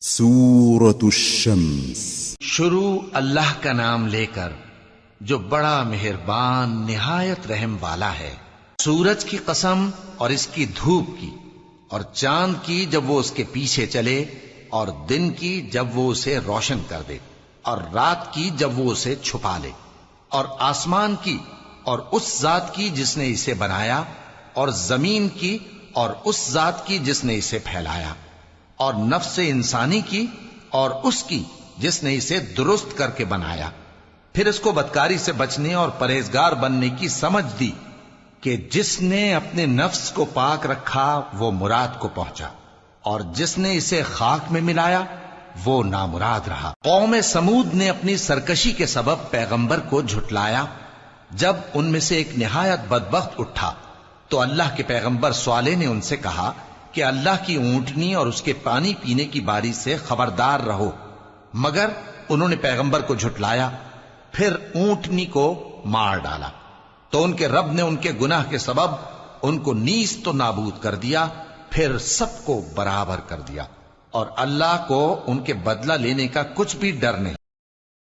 سورة الشمس شروع اللہ کا نام لے کر جو بڑا مہربان نہایت رحم والا ہے۔ سورج کی قسم اور اس کی دھوپ کی، اور چاند کی جب وہ اس کے پیچھے چلے، اور دن کی جب وہ اسے روشن کر دے، اور رات کی جب وہ اسے چھپا لے، اور آسمان کی اور اس ذات کی جس نے اسے بنایا، اور زمین کی اور اس ذات کی جس نے اسے پھیلایا، اور نفس انسانی کی اور اس کی جس نے اسے درست کر کے بنایا، پھر اس کو بدکاری سے بچنے اور پرہیزگار بننے کی سمجھ دی کہ جس نے اپنے نفس کو پاک رکھا وہ مراد کو پہنچا، اور جس نے اسے خاک میں ملایا وہ نامراد رہا۔ قوم سمود نے اپنی سرکشی کے سبب پیغمبر کو جھٹلایا۔ جب ان میں سے ایک نہایت بدبخت اٹھا تو اللہ کے پیغمبر صالح نے ان سے کہا کہ اللہ کی اونٹنی اور اس کے پانی پینے کی باری سے خبردار رہو، مگر انہوں نے پیغمبر کو جھٹلایا، پھر اونٹنی کو مار ڈالا تو ان کے رب نے ان کے گناہ کے سبب ان کو نیست و نابود کر دیا، پھر سب کو برابر کر دیا، اور اللہ کو ان کے بدلہ لینے کا کچھ بھی ڈر نہیں۔